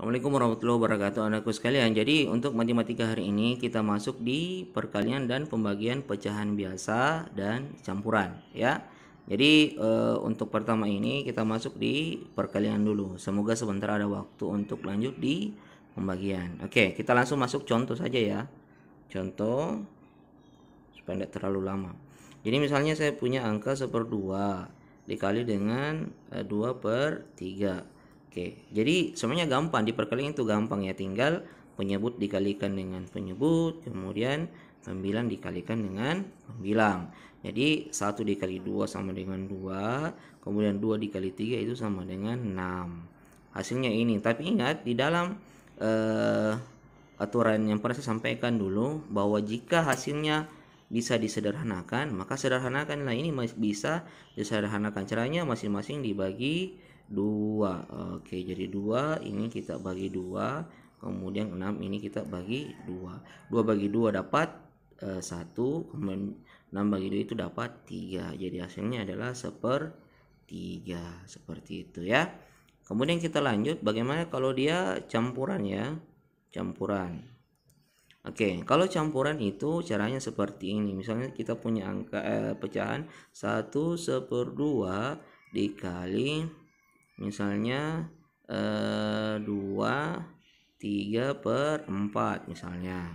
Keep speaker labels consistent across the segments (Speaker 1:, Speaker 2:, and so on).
Speaker 1: Assalamualaikum warahmatullahi wabarakatuh anakku sekalian. Jadi untuk matematika hari ini kita masuk di perkalian dan pembagian pecahan biasa dan campuran ya. Jadi untuk pertama ini kita masuk di perkalian dulu. Semoga sebentar ada waktu untuk lanjut di pembagian. Oke, kita langsung masuk contoh saja ya. Contoh supaya tidak terlalu lama. Jadi misalnya saya punya angka 1/2 dikali dengan 2/3. Oke, jadi semuanya gampang, di perkalian itu gampang ya, tinggal penyebut dikalikan dengan penyebut, kemudian pembilang dikalikan dengan pembilang. Jadi 1 dikali 2 sama dengan 2, kemudian 2 dikali 3 itu sama dengan 6. Hasilnya ini, tapi ingat di dalam aturan yang pernah saya sampaikan dulu bahwa jika hasilnya bisa disederhanakan, maka sederhanakanlah. Ini bisa disederhanakan, caranya masing-masing dibagi 2. Oke, jadi 2 ini kita bagi 2, kemudian 6 ini kita bagi 2. 2 bagi 2 dapat 1, kemudian 6 bagi 2 itu dapat 3. Jadi hasilnya adalah 1/3. Seperti itu ya. Kemudian kita lanjut, bagaimana kalau dia campuran ya? Campuran. Oke, kalau campuran itu caranya seperti ini. Misalnya kita punya angka pecahan 1/2 dikali misalnya 2 3/4 misalnya.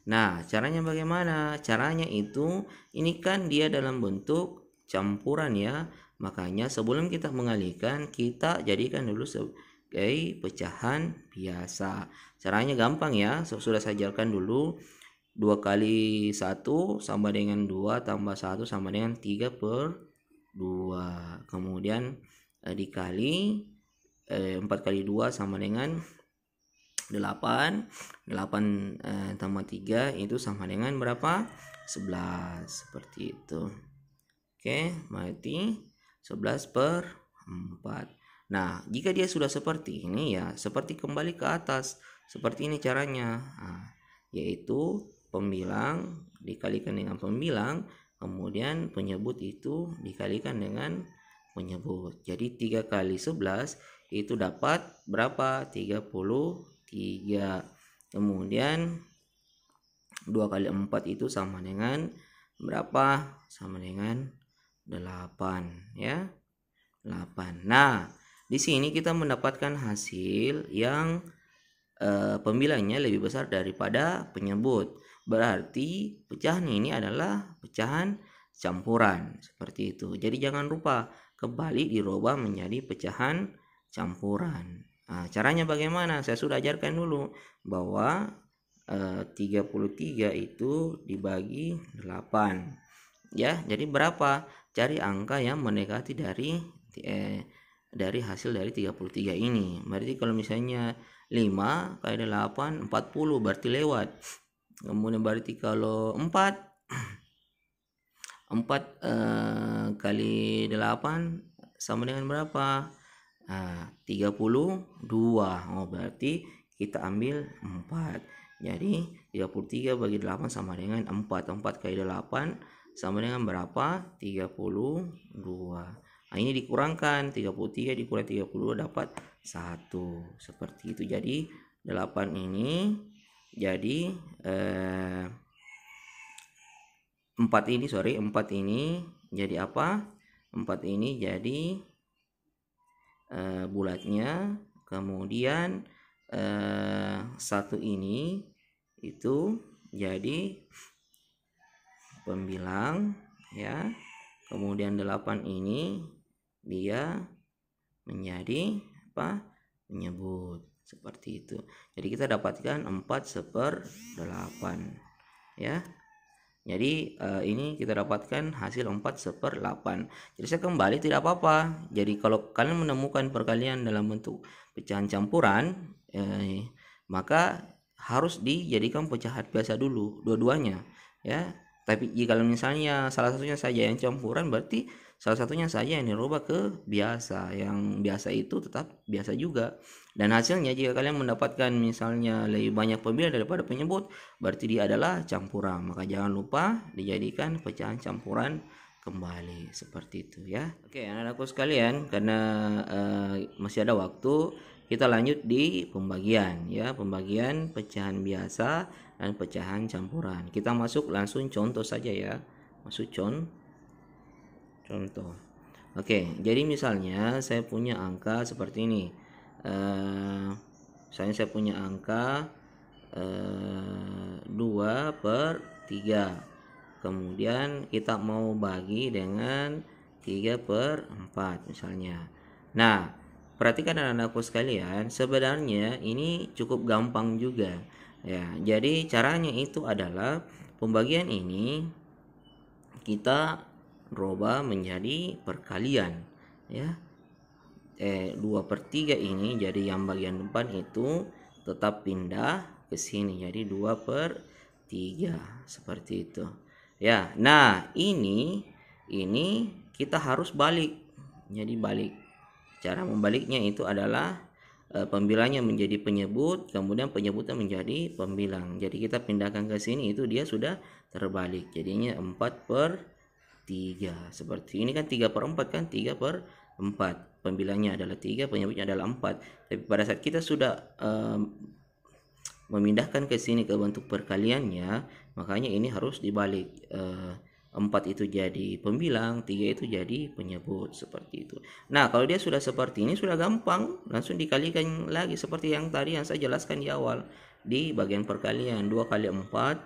Speaker 1: Nah, caranya bagaimana? Caranya itu, ini kan dia dalam bentuk campuran ya. Makanya sebelum kita mengalihkan, kita jadikan dulu sebagai pecahan biasa. Caranya gampang ya, sudah saya ajarkan dulu. 2 kali 1 sama dengan 2 tambah 1 sama dengan 3/2. Kemudian dikali 4 kali 2 sama dengan 8. 8 tambah 3 itu sama dengan berapa? 11. Seperti itu. Oke, berarti 11/4. Nah, jika dia sudah seperti ini ya, seperti kembali ke atas. Seperti ini caranya. Nah, yaitu pembilang dikalikan dengan pembilang, kemudian penyebut itu dikalikan dengan penyebut. Jadi 3 kali 11 itu dapat berapa? 33. Kemudian 2 kali 4 itu sama dengan berapa? Sama dengan 8 ya. 8. Nah, di sini kita mendapatkan hasil yang pembilangnya lebih besar daripada penyebut. Berarti pecahan ini adalah pecahan campuran. Seperti itu. Jadi jangan lupa kembali dirubah menjadi pecahan campuran. Nah, caranya bagaimana? Saya sudah ajarkan dulu bahwa 33 itu dibagi 8. Ya, jadi berapa? Cari angka yang mendekati dari hasil dari 33 ini. Berarti kalau misalnya 5 kali 8 40 berarti lewat. Kemudian berarti kalau 4 kali 8 sama dengan berapa? 32. Oh, berarti kita ambil 4. Jadi 33 bagi 8 sama dengan 4. 4 kali 8 sama dengan berapa? 32. Nah, ini dikurangkan 33 dikurang 32 dapat 1. Seperti itu. Jadi 8 ini jadi 4 ini jadi apa? 4 ini jadi bulatnya, kemudian 1 ini itu jadi pembilang ya. Kemudian 8 ini dia menjadi apa? Penyebut. Seperti itu. Jadi kita dapatkan 4/8 ya. Jadi ini kita dapatkan hasil 4/8. Jadi saya kembali tidak apa-apa. Jadi kalau kalian menemukan perkalian dalam bentuk pecahan campuran, maka harus dijadikan pecahan biasa dulu dua-duanya ya. Tapi jika misalnya salah satunya saja yang campuran, berarti salah satunya saja yang dirubah ke biasa. Yang biasa itu tetap biasa juga. Dan hasilnya jika kalian mendapatkan misalnya lebih banyak pembilang daripada penyebut, berarti dia adalah campuran. Maka jangan lupa dijadikan pecahan campuran kembali. Seperti itu ya. Oke, anak-anakku sekalian, karena masih ada waktu, kita lanjut di pembagian ya, pembagian pecahan biasa dan pecahan campuran. Kita masuk langsung contoh saja ya. Masuk contoh. Oke, jadi misalnya saya punya angka seperti ini. Misalnya saya punya angka 2/3. Kemudian kita mau bagi dengan 3/4 misalnya. Nah, perhatikan anak-anakku sekalian, sebenarnya ini cukup gampang juga ya. Jadi caranya itu adalah pembagian ini kita rubah menjadi perkalian ya. 2/3 ini jadi yang bagian depan itu tetap pindah ke sini jadi 2/3 seperti itu ya. Nah, ini kita harus balik. Jadi balik. Cara membaliknya itu adalah pembilangnya menjadi penyebut, kemudian penyebutnya menjadi pembilang. Jadi kita pindahkan ke sini itu dia sudah terbalik. Jadinya 4/3. Seperti ini kan 3/4 kan 3/4. Pembilangnya adalah 3, penyebutnya adalah 4. Tapi pada saat kita sudah memindahkan ke sini ke bentuk perkaliannya, makanya ini harus dibalik. 4 itu jadi pembilang, 3 itu jadi penyebut, seperti itu. Nah, kalau dia sudah seperti ini sudah gampang, langsung dikalikan lagi seperti yang tadi yang saya jelaskan di awal di bagian perkalian. 2 kali 4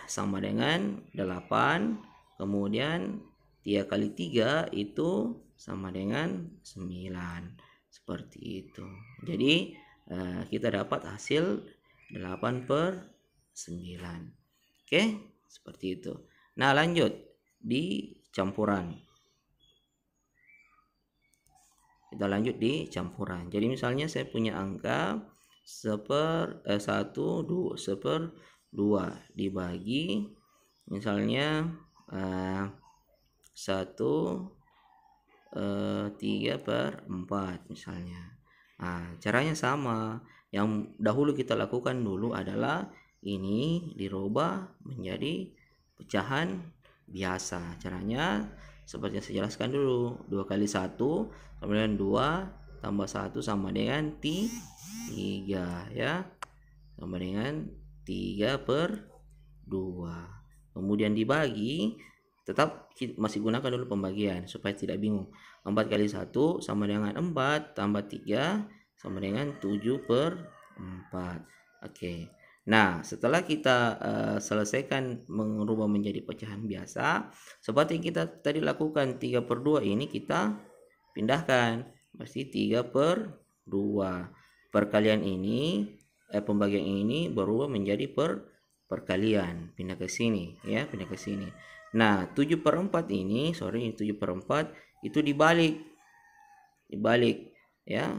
Speaker 1: sama dengan 8, kemudian 3 kali 3 itu sama dengan 9, seperti itu. Jadi kita dapat hasil 8/9. Oke, seperti itu. Nah, lanjut di campuran. Kita lanjut di campuran. Jadi misalnya saya punya angka 1/2 dibagi misalnya 3/4 misalnya. Nah, caranya sama. Yang dahulu kita lakukan dulu adalah ini dirubah menjadi pecahan biasa. Caranya seperti yang saya jelaskan dulu. 2 kali 1 kemudian 2 tambah 1 sama dengan 3 ya. Sama dengan 3/2. Kemudian dibagi, tetap masih gunakan dulu pembagian supaya tidak bingung. 4 kali 1 sama dengan 4 tambah 3 sama dengan 7/4. Oke. Nah, setelah kita selesaikan merubah menjadi pecahan biasa, seperti kita tadi lakukan 3/2 ini kita pindahkan. Pasti 3/2. Perkalian ini, pembagian ini berubah menjadi perkalian. Pindah ke sini ya, pindah ke sini. Nah, 7/4 ini, 7/4 itu dibalik ya,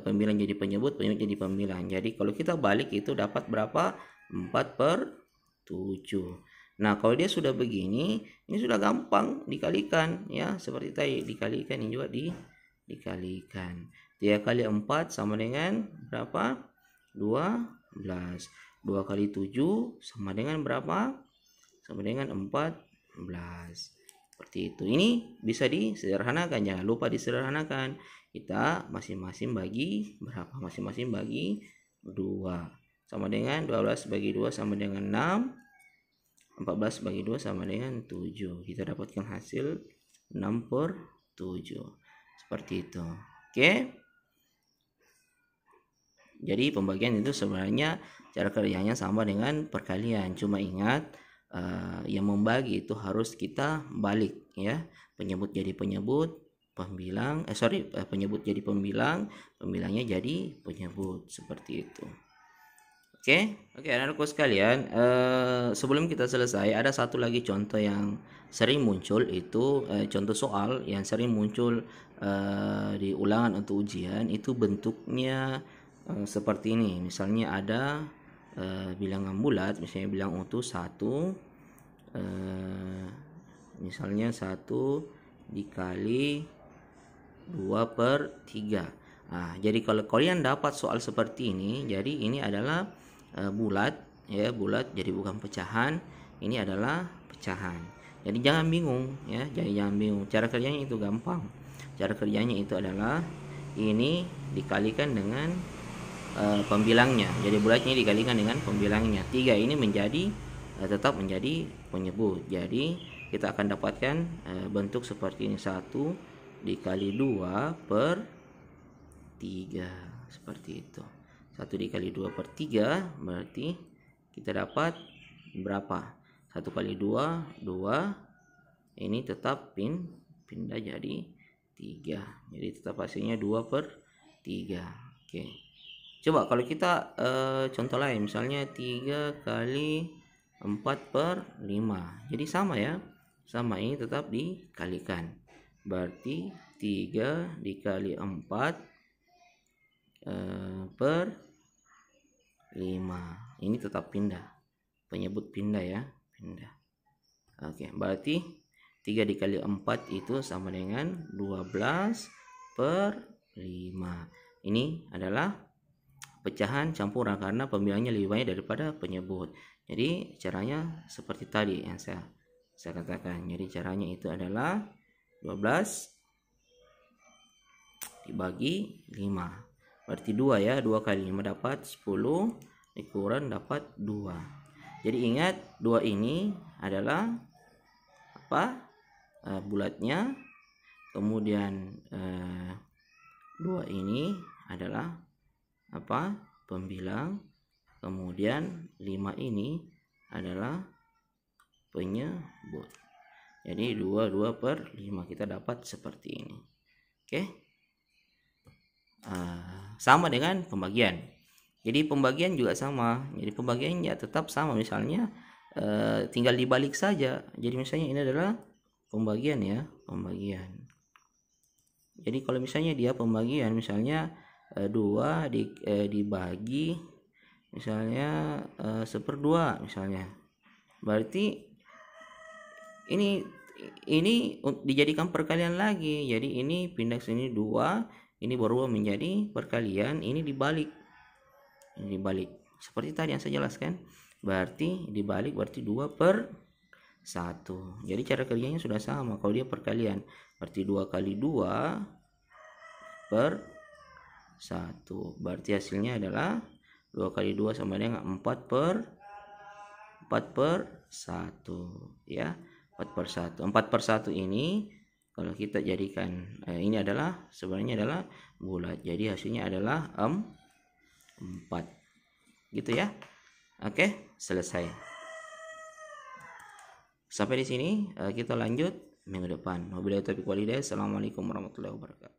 Speaker 1: pembilang jadi penyebut jadi pembilang. Jadi kalau kita balik itu dapat berapa? 4/7. Nah, kalau dia sudah begini, ini sudah gampang dikalikan ya, seperti tadi dikalikan, ini juga dikalikan. 3 kali 4 sama dengan berapa? 12. 2 kali 7 sama dengan berapa? Sama dengan 14. Seperti itu. Ini bisa disederhanakan, jangan lupa disederhanakan. Kita masing-masing bagi berapa? Masing-masing bagi 2. Sama dengan 12 bagi 2 sama dengan 6. 14 bagi 2 sama dengan 7. Kita dapatkan hasil 6/7. Seperti itu. Oke. Jadi pembagian itu sebenarnya cara kerjanya sama dengan perkalian. Cuma ingat yang membagi itu harus kita balik ya. Penyebut jadi penyebut, penyebut jadi pembilang, pembilangnya jadi penyebut, seperti itu. Oke, anak-anakku sekalian, sebelum kita selesai ada satu lagi contoh yang sering muncul, itu contoh soal yang sering muncul di ulangan atau ujian, itu bentuknya seperti ini. Misalnya ada bilangan bulat, misalnya bilang utuh 1, misalnya 1 dikali 2/3. Nah, jadi kalau kalian dapat soal seperti ini, jadi ini adalah bulat ya, bulat, jadi bukan pecahan, ini adalah pecahan. Jadi jangan bingung ya, jadi jangan bingung. Cara kerjanya itu gampang. Cara kerjanya itu adalah ini dikalikan dengan pembilangnya. Jadi bulatnya dikalikan dengan pembilangnya. 3 ini menjadi tetap menjadi penyebut. Jadi kita akan dapatkan bentuk seperti ini, 1 dikali 2 per 3 seperti itu. 1 dikali 2 per 3 berarti kita dapat berapa? 1 kali 2 2, ini tetap pindah jadi 3. Jadi tetap hasilnya 2 per 3. Oke. Coba kalau kita contoh lain, misalnya 3 kali 4 per 5. Jadi sama ya. Sama, ini tetap dikalikan. Berarti 3 dikali 4 per 5. Ini tetap pindah. Penyebut pindah ya. Pindah. Oke, berarti 3 dikali 4 itu sama dengan 12 per 5. Ini adalah pecahan campuran karena pembilangnya lebih banyak daripada penyebut. Jadi caranya seperti tadi yang saya katakan. Jadi caranya itu adalah 12 dibagi 5. Berarti 2 ya. 2 kali 5 dapat 10, dikurang dapat 2. Jadi ingat 2 ini adalah apa? Bulatnya. Kemudian 2 ini adalah apa? Pembilang. Kemudian 5 ini adalah penyebut. Jadi 2 per 5 kita dapat seperti ini. Oke. Sama dengan pembagian. Jadi pembagian juga sama. Jadi pembagiannya tetap sama, misalnya tinggal dibalik saja. Jadi misalnya ini adalah pembagian ya, pembagian. Jadi kalau misalnya dia pembagian, misalnya 2 dibagi misalnya 1/2 misalnya, berarti ini dijadikan perkalian lagi. Jadi ini pindah sini 2, ini berubah menjadi perkalian, ini dibalik. Ini dibalik seperti tadi yang saya jelaskan. Berarti dibalik berarti 2 per 1. Jadi cara kerjanya sudah sama. Kalau dia perkalian berarti 2 kali 2 per 1. Berarti hasilnya adalah 2 kali 2 sama dengan 4 per 1 ya. 4 per 1. 4 per 1 ini kalau kita jadikan ini adalah sebenarnya adalah bulat. Jadi hasilnya adalah 4. Gitu ya. Oke, selesai. Sampai di sini kita lanjut minggu depan. Wabillahi taufiq walhidayah. Assalamualaikum warahmatullahi wabarakatuh.